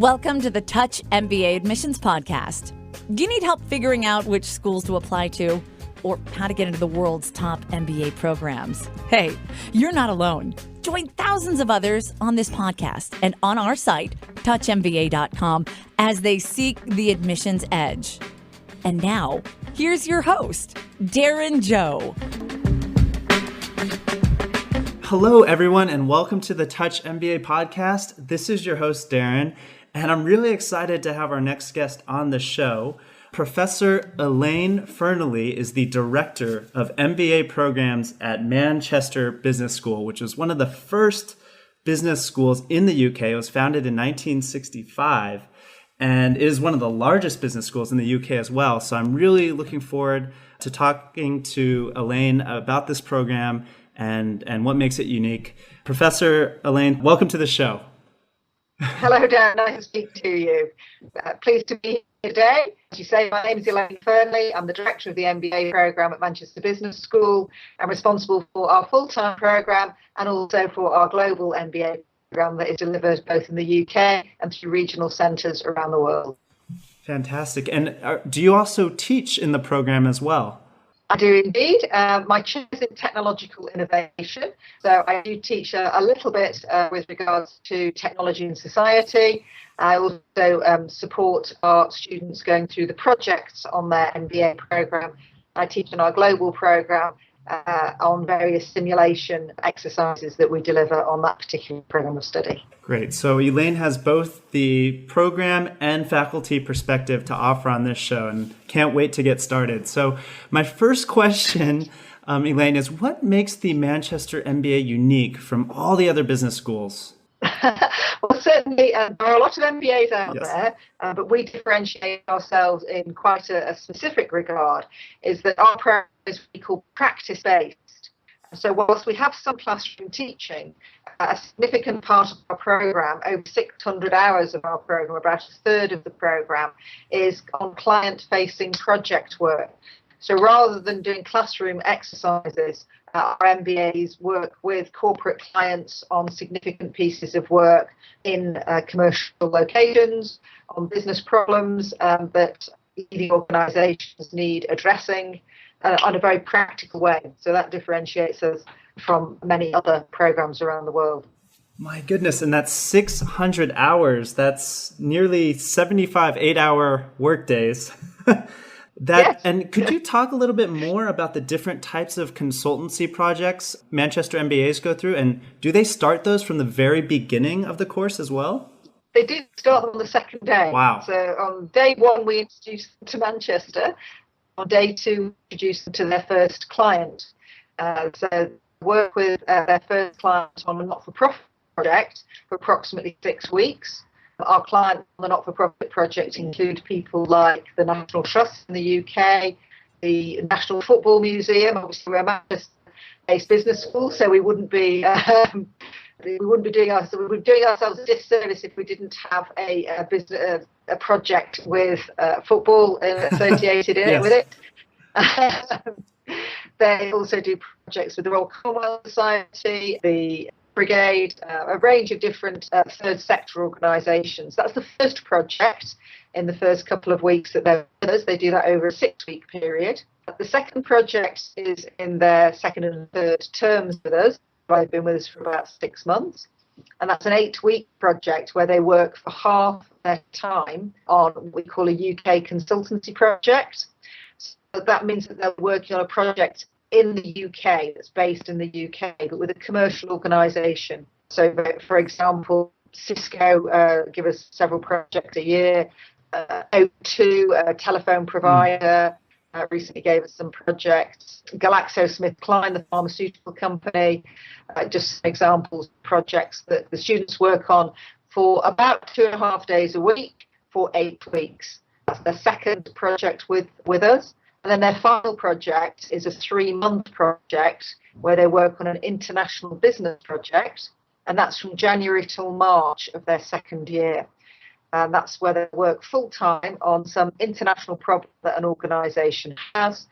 Welcome to the Touch MBA Admissions Podcast. Do you need help figuring out which schools to apply to or how to get into the world's top MBA programs? Hey, you're not alone. Join thousands of others on this podcast and on our site, touchmba.com, as they seek the admissions edge. And now, here's your host, Darren Joe. Hello, everyone, and welcome to the Touch MBA podcast. This is your host, Darren, and I'm really excited to have our next guest on the show. Professor Elaine Ferneley is the Director of MBA programs at Manchester Business School, which was one of the first business schools in the UK. It was founded in 1965 and is one of the largest business schools in the UK as well. So I'm really looking forward to talking to Elaine about this program and what makes it unique. Professor Elaine, welcome to the show. Hello, Dan. Nice to speak to you. Pleased to be here today. As you say, my name is Elaine Ferneley. I'm the Director of the MBA program at Manchester Business School. I'm responsible for our full-time program and also for our global MBA program that is delivered both in the UK and through regional centres around the world. Fantastic. And do you also teach in the program as well? I do indeed. My chair is in technological innovation, so I do teach a little bit with regards to technology and society. I also support our students going through the projects on their MBA program. I teach in our global program on various simulation exercises that we deliver on that particular program of study. Great. So Elaine has both the program and faculty perspective to offer on this show, and can't wait to get started. So my first question, Elaine, is what makes the Manchester MBA unique from all the other business schools? Well, certainly there are a lot of MBAs out there, but we differentiate ourselves in quite a specific regard, is that our program is what we call practice-based. So whilst we have some classroom teaching, a significant part of our program, over 600 hours of our program, about a third of the program, is on client-facing project work. So rather than doing classroom exercises, our MBAs work with corporate clients on significant pieces of work in commercial locations, on business problems that leading organisations need addressing on a very practical way. So that differentiates us from many other programs around the world. My goodness, and that's 600 hours. That's nearly 75 8-hour workdays. Yes. And could you talk a little bit more about the different types of consultancy projects Manchester MBAs go through? And do they start those from the very beginning of the course as well? They do start on the second day. Wow. So on day one, we introduce them to Manchester. On day two, we introduce them to their first client. So work with their first client on a not-for-profit project for approximately 6 weeks. Our clients on the not-for-profit project include people like the National Trust in the UK, the National Football Museum. Obviously, we're a Manchester-based business school, so we wouldn't be doing ourselves a disservice if we didn't have a project with football associated in Yes. it with it. They also do projects with the Royal Commonwealth Society, the Brigade, a range of different third sector organisations. That's the first project in the first couple of weeks that they're with us. They do that over a 6-week period. The second project is in their second and third terms with us. They've been with us for about 6 months. And that's an 8-week project where they work for half their time on what we call a UK consultancy project. So that means that they're working on a project in the UK that's based in the UK, but with a commercial organisation. So, for example, Cisco give us several projects a year. O2, a telephone provider, recently gave us some projects. GlaxoSmithKline, the pharmaceutical company, just some examples of projects that the students work on for about 2.5 days a week for 8 weeks. That's their second project with us. And then their final project is a 3-month project where they work on an international business project. And that's from January till March of their second year. And that's where they work full-time on some international problem that an organisation has,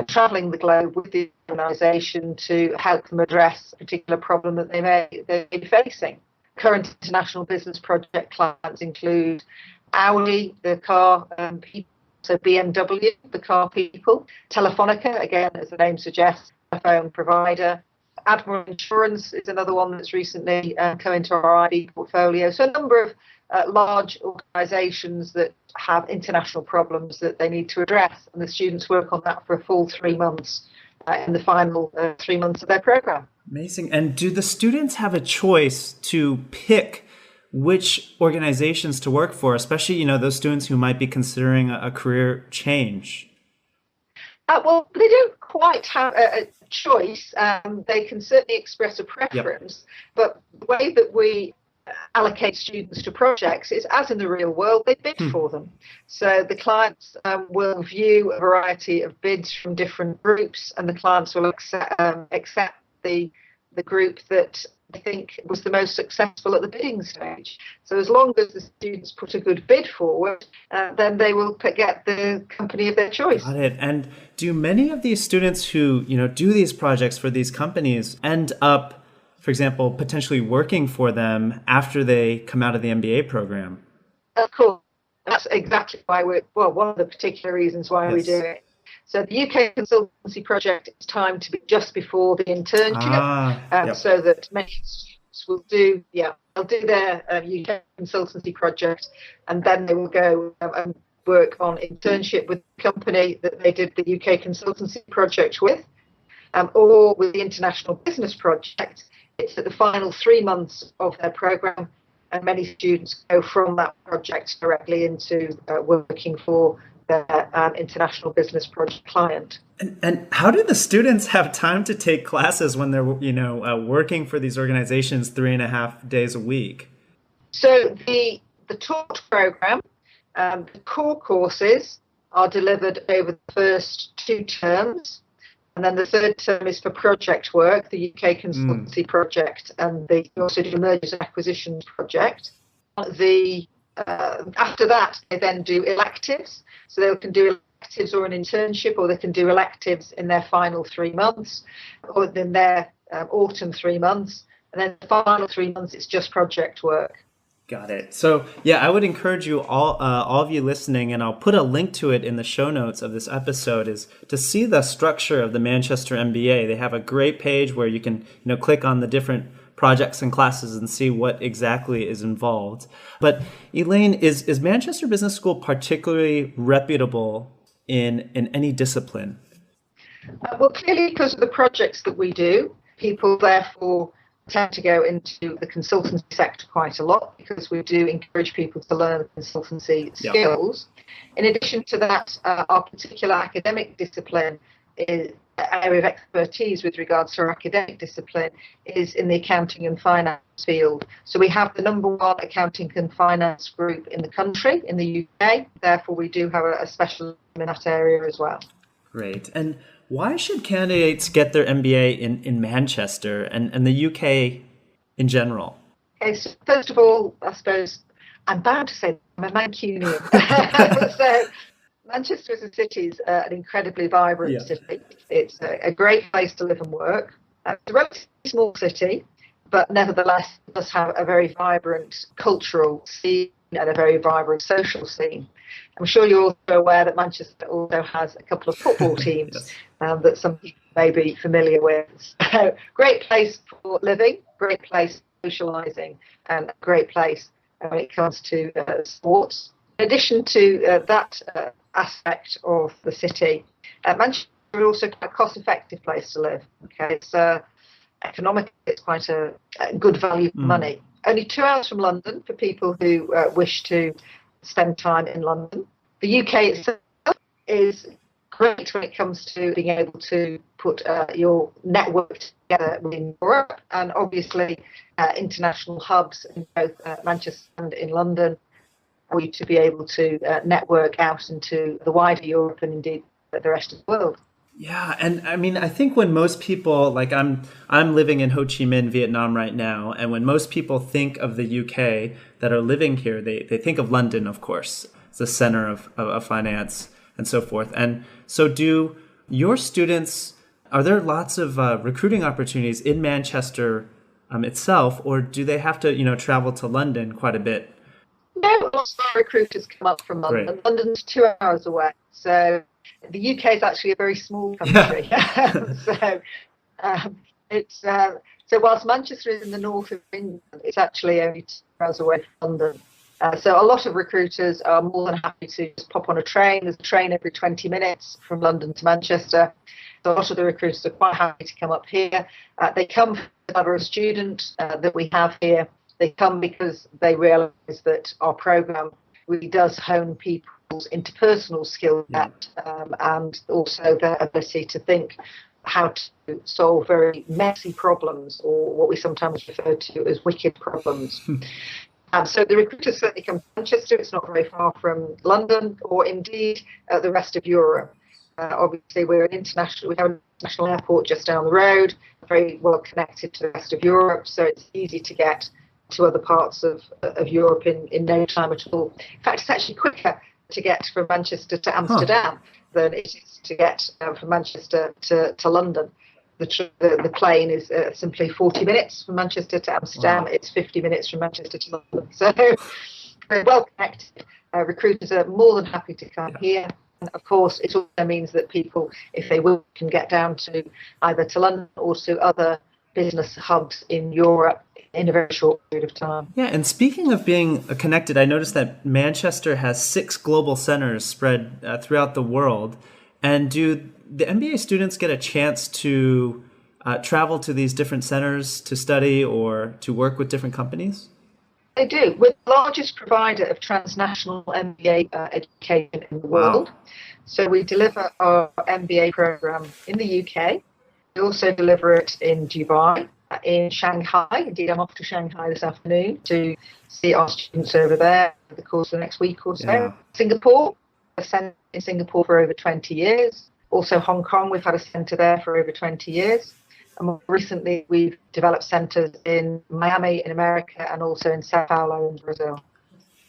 travelling the globe with the organisation to help them address a particular problem that they may be facing. Current international business project clients include Audi, the car people, so BMW, the car people, Telefonica, again, as the name suggests, a phone provider. Admiral Insurance is another one that's recently come into our IB portfolio. So a number of large organisations that have international problems that they need to address, and the students work on that for a full 3 months in the final 3 months of their programme. Amazing. And do the students have a choice to pick which organizations to work for, especially, those students who might be considering a career change? Well, they don't quite have a choice. They can certainly express a preference, but the way that we allocate students to projects is, as in the real world, they bid for them. So the clients will view a variety of bids from different groups, and the clients will accept the group that I think was the most successful at the bidding stage. So as long as the students put a good bid forward, then they will get the company of their choice. Got it. And do many of these students who, do these projects for these companies end up, for example, potentially working for them after they come out of the MBA program? Of course. That's exactly why one of the particular reasons why we do it. So the UK consultancy project is timed to be just before the internship, so that many students will do their UK consultancy project, and then they will go and work on internship with the company that they did the UK consultancy project with, or with the international business project. It's at the final 3 months of their programme, and many students go from that project directly into working for their international business project client. And how do the students have time to take classes when they're, working for these organizations 3.5 days a week? So the taught program, the core courses are delivered over the first 2 terms. And then the third term is for project work, the UK consultancy project, and they also do mergers and acquisitions project. After that, they then do electives. So they can do electives or an internship, or they can do electives in their final 3 months, or in their autumn 3 months. And then the final 3 months, it's just project work. Got it. So, I would encourage you all of you listening, and I'll put a link to it in the show notes of this episode, is to see the structure of the Manchester MBA. They have a great page where you can, click on the different projects and classes and see what exactly is involved. But Elaine, is Manchester Business School particularly reputable in any discipline? Well, clearly because of the projects that we do, people therefore tend to go into the consultancy sector quite a lot, because we do encourage people to learn consultancy skills. In addition to that, our particular academic discipline is area of expertise with regards to our academic discipline is in the accounting and finance field. So we have the number 1 accounting and finance group in the country, in the UK. Therefore, we do have a specialism in that area as well. Great. And why should candidates get their MBA in Manchester and the UK in general? Okay, so first of all, I suppose I'm bound to say I'm a Mancunian. So Manchester as a city is an incredibly vibrant city. It's a great place to live and work. It's a relatively small city, but nevertheless it does have a very vibrant cultural scene and a very vibrant social scene. I'm sure you're also aware that Manchester also has a couple of football teams that some people may be familiar with. So, great place for living, great place for socialising, and a great place when it comes to sports. In addition to that aspect of the city, Manchester is also a cost-effective place to live. Okay, it's economically, it's quite a good value for money. Only 2 hours from London for people who wish to spend time in London. The UK itself is great when it comes to being able to put your network together within Europe, and obviously international hubs in both Manchester and in London, for you to be able to network out into the wider Europe and indeed the rest of the world. Yeah, and I mean, I think when most people, like I'm living in Ho Chi Minh, Vietnam right now, and when most people think of the UK that are living here, they think of London, of course. It's the center of finance and so forth. And so do your students, are there lots of recruiting opportunities in Manchester itself, or do they have to, travel to London quite a bit? No, lots of our recruiters come up from London. Great. London's 2 hours away. So the UK is actually a very small country. So whilst Manchester is in the north of England, it's actually only 2 hours away from London. So a lot of recruiters are more than happy to just pop on a train. There's a train every 20 minutes from London to Manchester. So a lot of the recruiters are quite happy to come up here. They come for the number of students that we have here. They come because they realise that our programme really does hone people's interpersonal skill set and also their ability to think how to solve very messy problems, or what we sometimes refer to as wicked problems. So the recruiters certainly come to Manchester. It's not very far from London or indeed the rest of Europe. Obviously, we have an international airport just down the road, very well connected to the rest of Europe, so it's easy to get to other parts of Europe in no time at all. In fact, it's actually quicker to get from Manchester to Amsterdam than it is to get from Manchester to London. The plane is simply 40 minutes from Manchester to Amsterdam. Wow. It's 50 minutes from Manchester to London. So very well connected. Recruiters are more than happy to come here. And of course, it also means that people, if they will, can get down to either to London or to other business hubs in Europe in a very short period of time. Yeah, and speaking of being connected, I noticed that Manchester has 6 global centers spread throughout the world. And do the MBA students get a chance to travel to these different centers to study or to work with different companies? They do. We're the largest provider of transnational MBA education in the world. Wow. So we deliver our MBA program in the UK. We also deliver it in Dubai, in Shanghai. Indeed, I'm off to Shanghai this afternoon to see our students over there over the course of the next week or so. Yeah. Singapore, a centre in Singapore for over 20 years. Also Hong Kong, we've had a centre there for over 20 years. And more recently, we've developed centres in Miami in America and also in Sao Paulo in Brazil.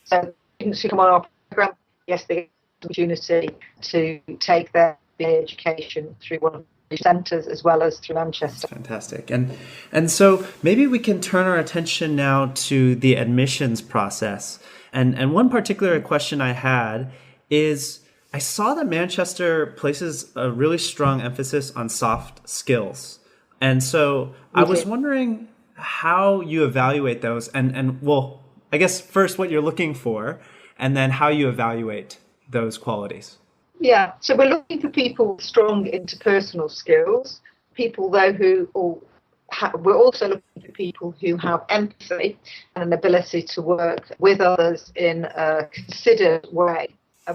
So students who come on our program, yes, they get the opportunity to take their MBA education through one of the centres as well as through Manchester. Fantastic. And so maybe we can turn our attention now to the admissions process. And one particular question I had is, I saw that Manchester places a really strong emphasis on soft skills. And so I was wondering how you evaluate those and well, I guess first what you're looking for and then how you evaluate those qualities. Yeah, so we're looking for people with strong interpersonal skills, people though we're also looking for people who have empathy and an ability to work with others in a considered way.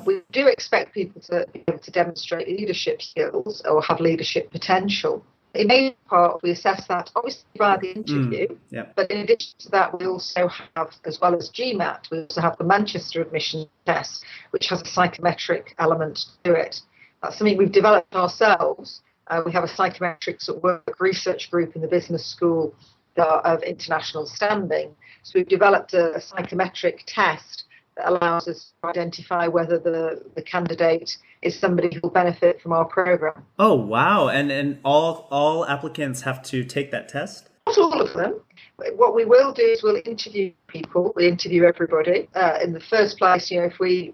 We do expect people to be able to demonstrate leadership skills or have leadership potential. In major part, we assess that obviously via the interview, but in addition to that, we also have, as well as GMAT, we also have the Manchester admission test, which has a psychometric element to it. That's something we've developed ourselves. We have a psychometrics at work research group in the business school of international standing. So we've developed a psychometric test that allows us to identify whether the candidate is somebody who will benefit from our program. Oh, wow. And all applicants have to take that test? Not all of them. What we will do is we'll interview people. We interview everybody. In the first place, if we're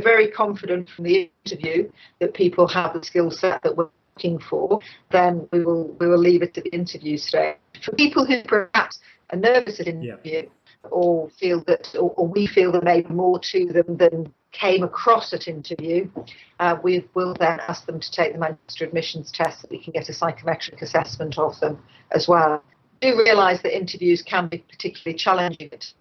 very confident from the interview that people have the skill set that we're looking for, then we will leave it to the interview stage. For people who perhaps are nervous at interview, or feel that, or we feel there may be more to them than came across at interview, we will then ask them to take the Manchester admissions test, that we can get a psychometric assessment of them as well. I do realise that interviews can be particularly challenging at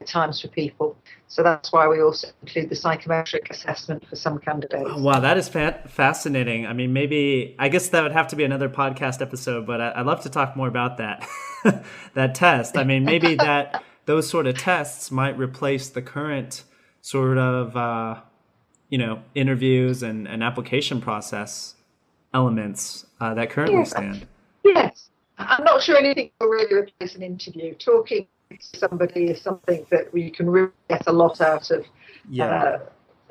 times for people, so that's why we also include the psychometric assessment for some candidates. Oh, wow, that is fascinating. I mean, I guess that would have to be another podcast episode, but I'd love to talk more about that that test. I mean, maybe those sort of tests might replace the current sort of, interviews and application process elements that currently stand. Yes. I'm not sure anything will really replace an interview. Talking to somebody is something that we can really get a lot out of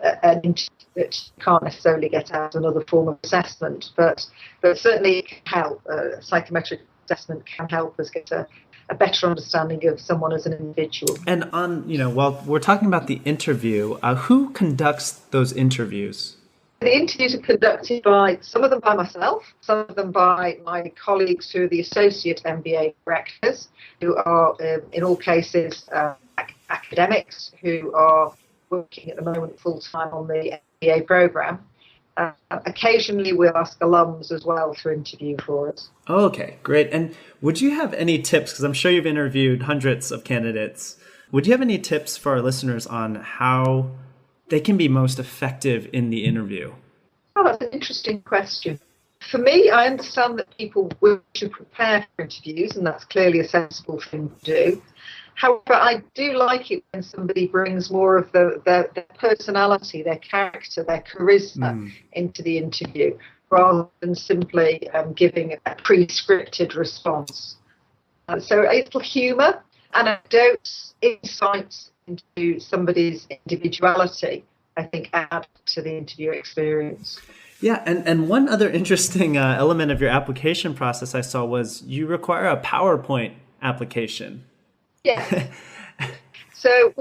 an interview that you can't necessarily get out of another form of assessment. But certainly it can help. Psychometric assessment can help us get a better understanding of someone as an individual. And while we're talking about the interview, who conducts those interviews? The interviews are conducted by, some of them by myself, some of them by my colleagues who are the associate MBA directors, who are, in all cases, academics who are working at the moment full-time on the MBA programme. Occasionally we'll ask alums as well to interview for us. Okay, great. And would you have any tips, because I'm sure you've interviewed hundreds of candidates, would you have any tips for our listeners on how they can be most effective in the interview? Oh, that's an interesting question. For me, I understand that people wish to prepare for interviews, and that's clearly a sensible thing to do. However, I do like it when somebody brings more of their personality, their character, their charisma into the interview, rather than simply giving a pre-scripted response. So a little humour, anecdotes, insights into somebody's individuality, I think, add to the interview experience. Yeah, and one other interesting element of your application process I saw was you require a PowerPoint application. Yeah. So,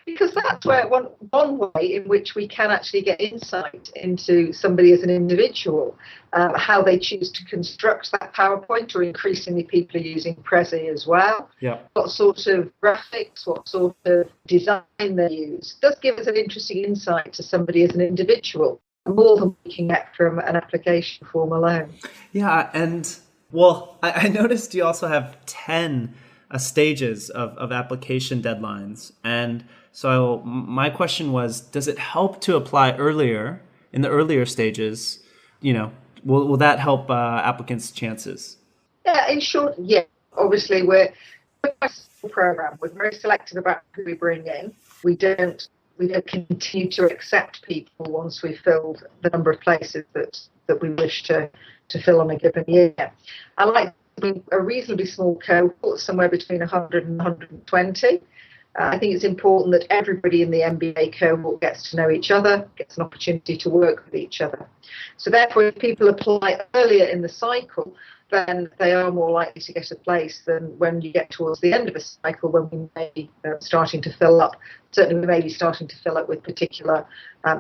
because that's where one way in which we can actually get insight into somebody as an individual, how they choose to construct that PowerPoint, or increasingly people are using Prezi as well. Yeah. What sort of graphics, what sort of design they use, does give us an interesting insight to somebody as an individual, more than we can get from an application form alone. Yeah, and well, I noticed you also have 10 stages of application deadlines. And so my question was, does it help to apply earlier, in the earlier stages? Will that help applicants' chances? Yeah, in short, yeah. Obviously, we're a small program. We're very selective about who we bring in. We don't continue to accept people once we've filled the number of places that we wish to fill on a given year. I like to be a reasonably small cohort, somewhere between 100 and 120. I think it's important that everybody in the MBA cohort gets to know each other, gets an opportunity to work with each other. So therefore, if people apply earlier in the cycle, then they are more likely to get a place than when you get towards the end of a cycle, when we may be starting to fill up. Certainly, we may be starting to fill up with particular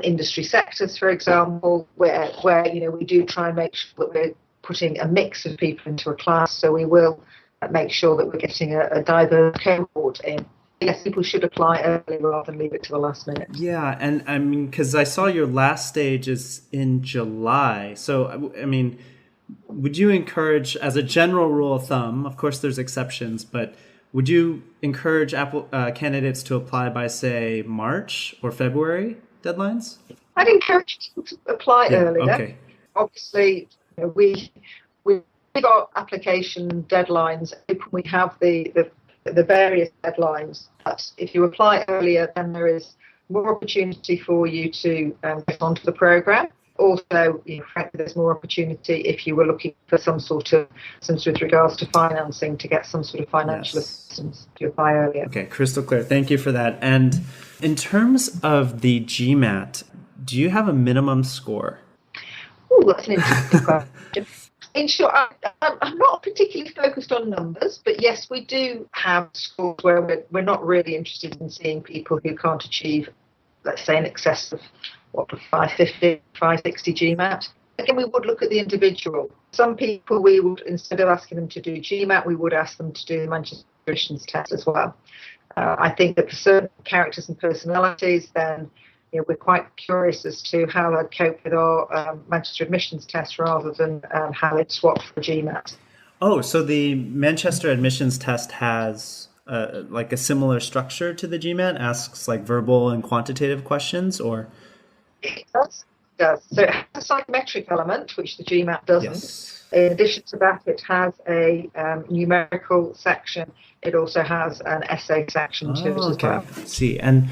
industry sectors, for example, where we do try and make sure that we're putting a mix of people into a class. So we will make sure that we're getting a diverse cohort in. Yes, people should apply early rather than leave it to the last minute. Yeah, and I mean, because I saw your last stage is in July. So, I mean, would you encourage, as a general rule of thumb, of course there's exceptions, but would you encourage candidates to apply by, say, March or February deadlines? I'd encourage people to apply earlier. Okay. Obviously, we've got application deadlines. We have the various deadlines. But if you apply earlier, then there is more opportunity for you to get onto the programme. Also, frankly, there's more opportunity if you were looking for some sort of, with regards to financing, to get some sort of financial assistance to apply earlier. Okay, crystal clear. Thank you for that. And in terms of the GMAT, do you have a minimum score? Oh, that's an interesting question. In short, I'm not particularly focused on numbers, but yes, we do have scores where we're not really interested in seeing people who can't achieve, let's say, in excess of 550, 560 GMAT. Again, we would look at the individual. Some people, we would, instead of asking them to do GMAT, we would ask them to do the Manchester Admissions test as well. I think that for certain characters and personalities, then we're quite curious as to how they'd cope with our Manchester Admissions test rather than how they'd swap for GMAT. Oh, so the Manchester Admissions test has like a similar structure to the GMAT, asks like verbal and quantitative questions, or? It does. So it has a psychometric element, which the GMAT doesn't. Yes. In addition to that, it has a numerical section. It also has an essay section to it as well. See, and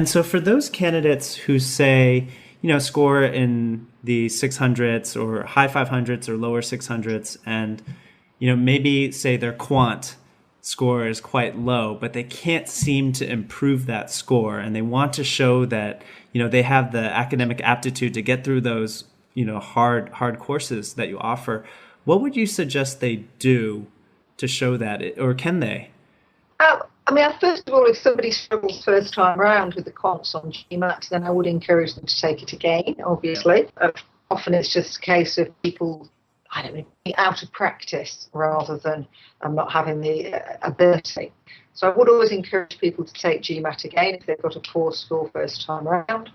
so for those candidates who say, score in the 600s or high 500s or lower 600s, and maybe say their quant score is quite low, but they can't seem to improve that score, and they want to show that they have the academic aptitude to get through those hard courses that you offer. What would you suggest they do to show that, or can they? First of all, if somebody struggles first time around with the quants on GMAT, then I would encourage them to take it again, obviously. Often it's just a case of people, being out of practice rather than not having the ability. So I would always encourage people to take GMAT again if they've got a poor score first time around.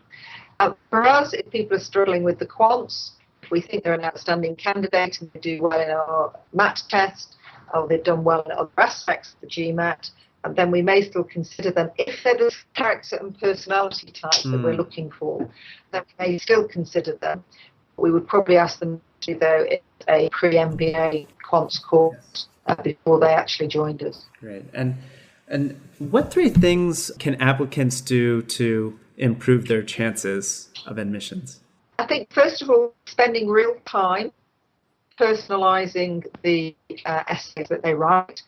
For us, if people are struggling with the quants, if we think they're an outstanding candidate and they do well in our MAT test, or they've done well in other aspects of the GMAT, and then we may still consider them. If they're the character and personality type that we're looking for, then we may still consider them. We would probably ask them to do a pre-MBA quants course before they actually joined us. Great. And what 3 things can applicants do to improve their chances of admissions? I think, first of all, spending real time personalising the essays that they write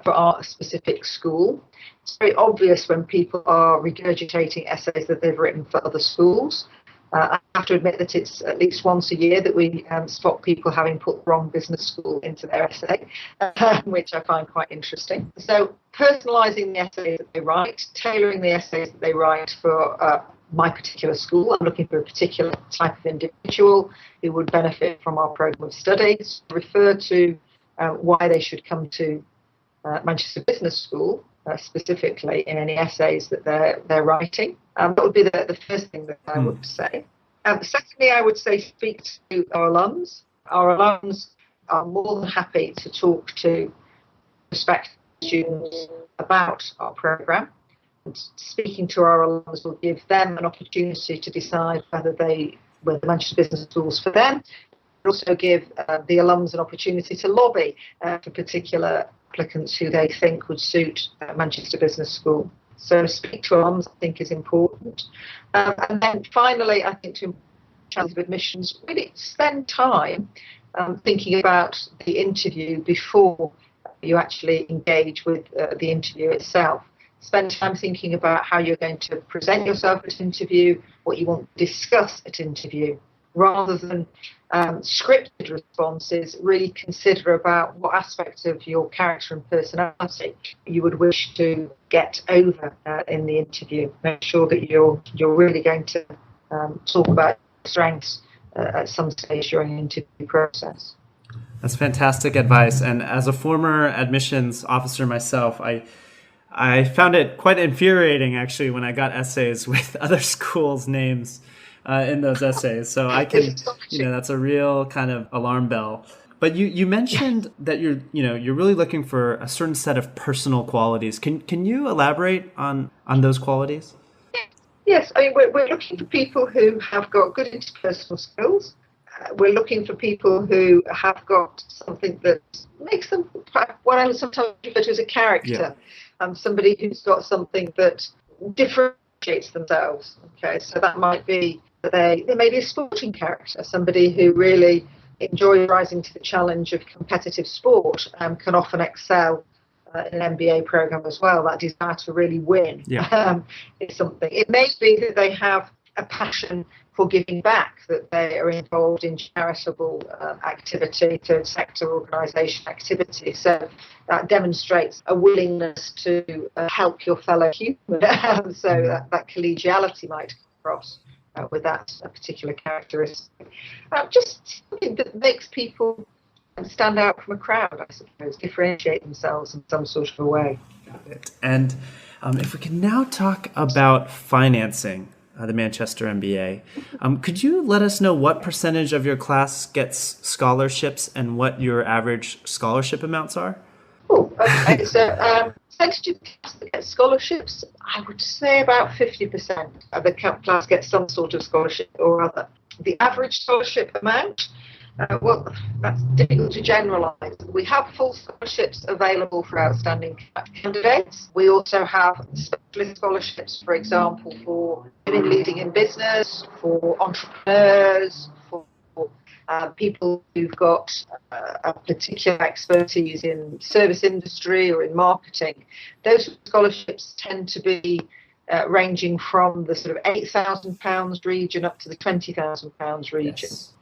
for our specific school. It's very obvious when people are regurgitating essays that they've written for other schools. I have to admit that it's at least once a year that we spot people having put the wrong business school into their essay, which I find quite interesting. So personalising the essays that they write, tailoring the essays that they write for my particular school. I'm looking for a particular type of individual who would benefit from our programme of studies. Refer to why they should come to Manchester Business School, specifically in any essays that they're writing. That would be the first thing that I would say. Secondly, I would say speak to our alums. Our alums are more than happy to talk to prospective students about our programme. And speaking to our alums will give them an opportunity to decide whether the Manchester Business School is for them. It will also give the alums an opportunity to lobby for particular applicants who they think would suit Manchester Business School. So speak to alums, I think, is important. And then finally, I think to improve chances of admissions, really spend time thinking about the interview before you actually engage with the interview itself. Spend time thinking about how you're going to present yourself at interview, what you want to discuss at interview. Rather than scripted responses, really consider about what aspects of your character and personality you would wish to get over in the interview. Make sure that you're really going to talk about strengths at some stage during the interview process. That's fantastic advice. And as a former admissions officer myself, I found it quite infuriating, actually, when I got essays with other schools' names in those essays. So I can, that's a real kind of alarm bell. But you mentioned that you're really looking for a certain set of personal qualities. Can you elaborate on those qualities? Yes, we're looking for people who have got good interpersonal skills. We're looking for people who have got something that makes them what I would sometimes refer to as a character. Somebody who's got something that differentiates themselves. Okay, so that might be that they may be a sporting character, somebody who really enjoys rising to the challenge of competitive sport, can often excel in an MBA program as well. That desire to really win is something. It may be that they have a passion for giving back, that they are involved in charitable activity, third sector organisation activity. So that demonstrates a willingness to help your fellow human. So that collegiality might come across with that particular characteristic. Just something that makes people stand out from a crowd, I suppose, differentiate themselves in some sort of a way. Got it. And if we can now talk about financing the Manchester MBA, could you let us know what percentage of your class gets scholarships and what your average scholarship amounts are? Oh, okay. So percentage of class that get scholarships, I would say about 50% of the class gets some sort of scholarship or other. The average scholarship amount, well, that's difficult to generalise. We have full scholarships available for outstanding candidates. We also have specialist scholarships, for example, for women leading in business, for entrepreneurs, for people who've got a particular expertise in service industry or in marketing. Those scholarships tend to be ranging from the sort of £8,000 region up to the £20,000 region. Yes.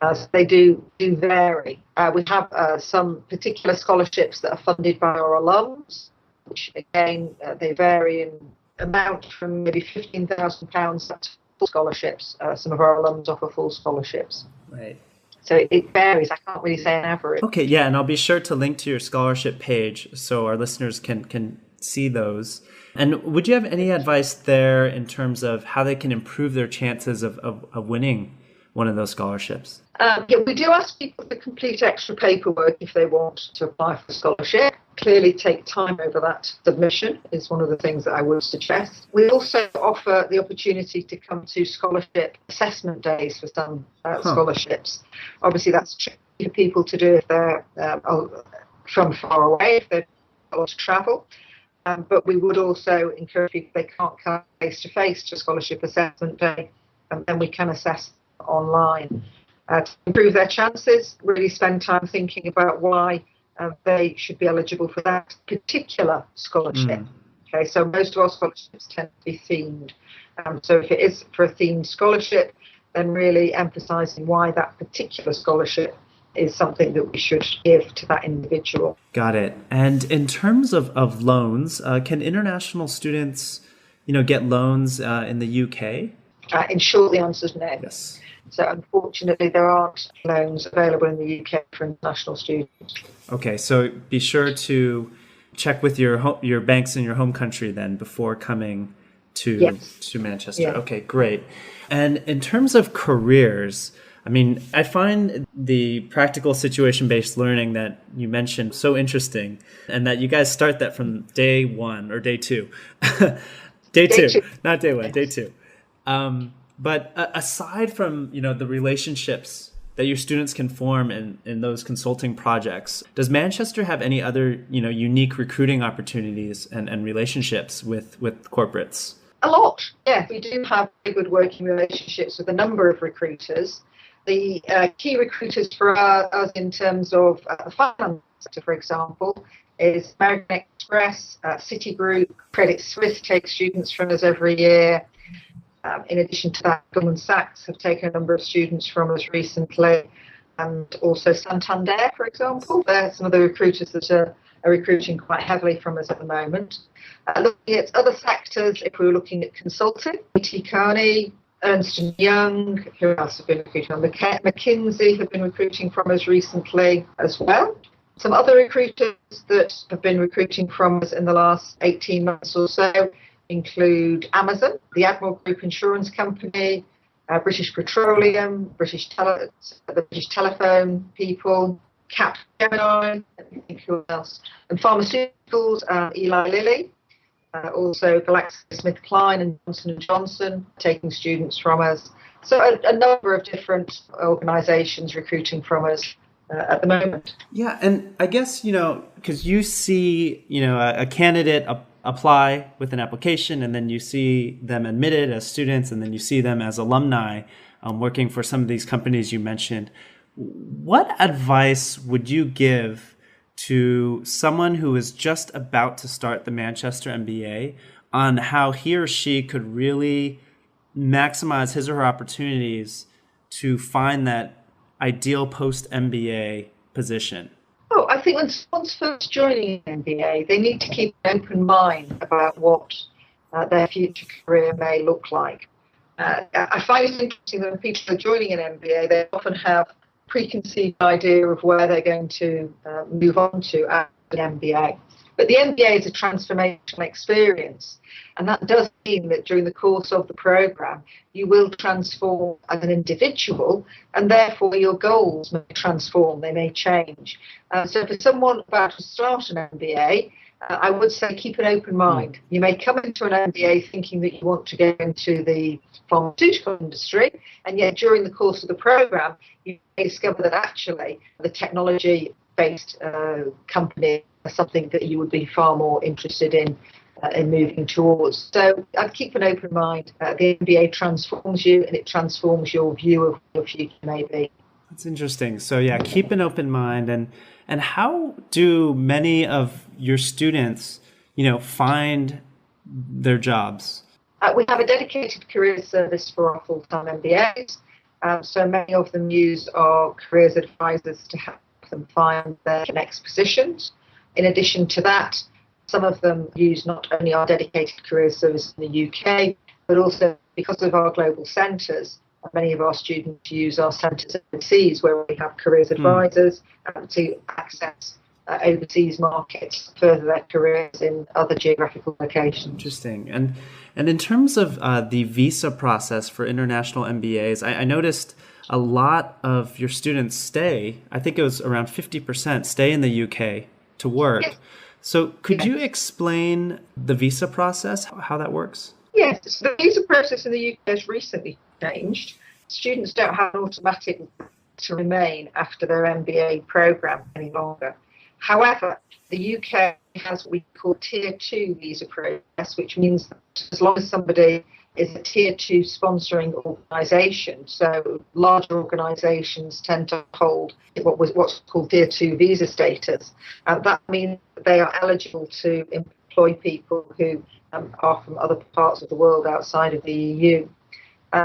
So they do vary. We have some particular scholarships that are funded by our alums, which again, they vary in amount from maybe £15,000 up to full scholarships. Some of our alums offer full scholarships. Right. So it varies. I can't really say an average. Okay, yeah, and I'll be sure to link to your scholarship page so our listeners can see those. And would you have any advice there in terms of how they can improve their chances of winning one of those scholarships? Yeah, we do ask people to complete extra paperwork if they want to apply for a scholarship. Clearly take time over that submission is one of the things that I would suggest. We also offer the opportunity to come to scholarship assessment days for some scholarships. Obviously, that's tricky for people to do if they're from far away, if they've got a lot of travel. But we would also encourage people, if they can't come face-to-face to scholarship assessment day, then we can assess online. To improve their chances, really spend time thinking about why they should be eligible for that particular scholarship. Okay, so most of our scholarships tend to be themed. So if it is for a themed scholarship, then really emphasising why that particular scholarship is something that we should give to that individual. Got it. And in terms of loans, can international students, get loans in the UK? In short, the answer is no. Yes. So unfortunately, there aren't loans available in the UK for international students. Okay, so be sure to check with your banks in your home country then before coming to Manchester. Yeah. Okay, great. And in terms of careers, I mean, I find the practical situation-based learning that you mentioned so interesting, and that you guys start that from day one or day two. Day two, not day one, day two. But aside from, the relationships that your students can form in those consulting projects, does Manchester have any other, unique recruiting opportunities and relationships with finance? A lot, yeah. We do have very good working relationships with a number of recruiters. The key recruiters for us in terms of the finance sector, for example, is American Express, Citigroup, Credit Suisse takes students from us every year. In addition to that, Goldman Sachs have taken a number of students from us recently, and also Santander, for example. They're some of the recruiters that are recruiting quite heavily from us at the moment. Looking at other sectors, if we were looking at consulting, BT Kearney, Ernst & Young, who else have been recruiting? McKinsey have been recruiting from us recently as well. Some other recruiters that have been recruiting from us in the last 18 months or so include Amazon, the Admiral Group Insurance Company, British Petroleum, the British Telephone people, Capgemini, I think who else, and pharmaceuticals, Eli Lilly, also GlaxoSmithKline and Johnson & Johnson taking students from us. So a number of different organisations recruiting from us at the moment. Yeah, and I guess, because you see, a candidate apply with an application, and then you see them admitted as students, and then you see them as alumni working for some of these companies you mentioned. What advice would you give to someone who is just about to start the Manchester MBA on how he or she could really maximize his or her opportunities to find that ideal post-MBA position? Oh, I think when someone's first joining an MBA, they need to keep an open mind about what their future career may look like. I find it interesting that when people are joining an MBA, they often have a preconceived idea of where they're going to move on to after an MBA. But the MBA is a transformational experience, and that does mean that during the course of the programme, you will transform as an individual, and therefore your goals may transform, they may change. So for someone about to start an MBA, I would say keep an open mind. You may come into an MBA thinking that you want to go into the pharmaceutical industry, and yet during the course of the programme, you may discover that actually the technology-based company is something that you would be far more interested in moving towards. So I'd keep an open mind. The MBA transforms you, and it transforms your view of what your future may be. That's interesting. So yeah, keep an open mind. And how do many of your students, find their jobs? We have a dedicated career service for our full-time MBAs. So many of them use our careers advisors to help them find their next positions. In addition to that, some of them use not only our dedicated careers service in the UK, but also because of our global centres, many of our students use our centres overseas where we have careers advisors to access overseas markets, further their careers in other geographical locations. Interesting. And in terms of the visa process for international MBAs, I noticed a lot of your students stay, I think it was around 50%, stay in the UK to work. Yes. So could you explain the visa process, how that works? Yes, so the visa process in the UK has recently changed. Students don't have an automatic to remain after their MBA programme any longer. However, the UK has what we call Tier 2 visa process, which means that as long as somebody is a Tier 2 sponsoring organisation, so larger organisations tend to hold what's called Tier 2 visa status. That means that they are eligible to employ people who are from other parts of the world outside of the EU.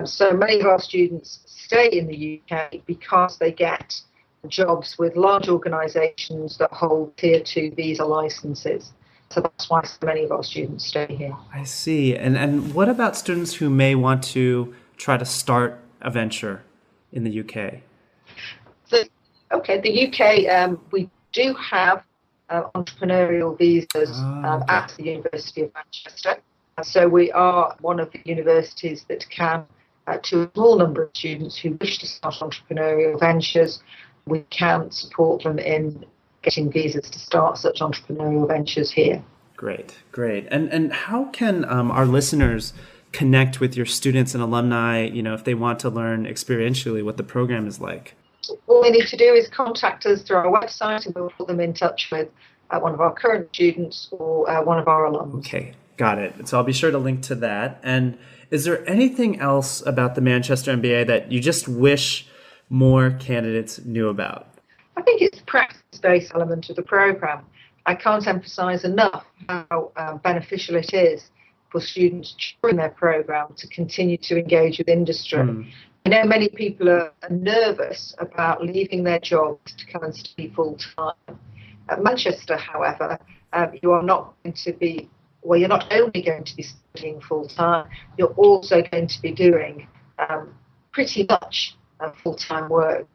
So many of our students stay in the UK because they get jobs with large organisations that hold Tier 2 visa licences. So that's why so many of our students stay here. I see. And what about students who may want to try to start a venture in the UK? The UK, we do have entrepreneurial visas at the University of Manchester. So we are one of the universities that can, to a small number of students who wish to start entrepreneurial ventures, we can support them in getting visas to start such entrepreneurial ventures here. Great. And how can our listeners connect with your students and alumni, if they want to learn experientially what the program is like? All they need to do is contact us through our website and we'll put them in touch with one of our current students or one of our alums. Okay, got it. So I'll be sure to link to that. And is there anything else about the Manchester MBA that you just wish more candidates knew about? I think it's the practice-based element of the programme. I can't emphasise enough how beneficial it is for students during their programme to continue to engage with industry. I know many people are nervous about leaving their jobs to come and study full-time. At Manchester, however, you're not only going to be studying full-time, you're also going to be doing pretty much full-time work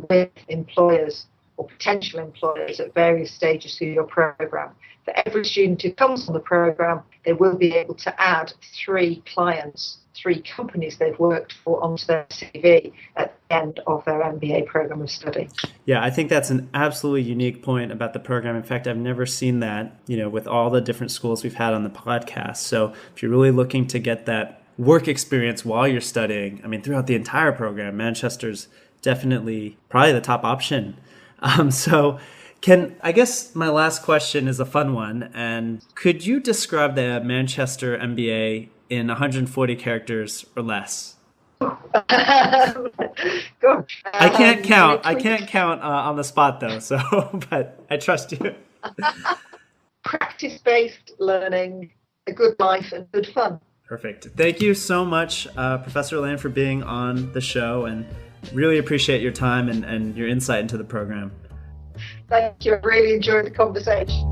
with employers or potential employers at various stages through your programme. For every student who comes on the programme, they will be able to add 3 clients, 3 companies they've worked for onto their CV at the end of their MBA programme of study. Yeah, I think that's an absolutely unique point about the program. In fact, I've never seen that, with all the different schools we've had on the podcast. So if you're really looking to get that work experience while you're studying, throughout the entire program, Manchester's definitely probably the top option. I guess my last question is a fun one. And could you describe the Manchester MBA in 140 characters or less? Gosh. I can't count on the spot though. So, but I trust you. Practice-based learning, a good life and good fun. Perfect. Thank you so much, Professor Elaine, for being on the show, and really appreciate your time and your insight into the program. Thank you. I really enjoyed the conversation.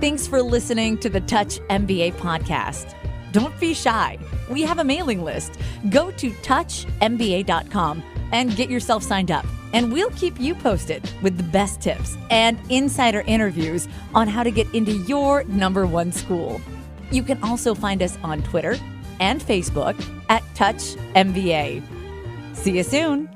Thanks for listening to the Touch MBA podcast. Don't be shy. We have a mailing list. Go to touchmba.com and get yourself signed up. And we'll keep you posted with the best tips and insider interviews on how to get into your #1 school. You can also find us on Twitter and Facebook at Touch MBA. See you soon.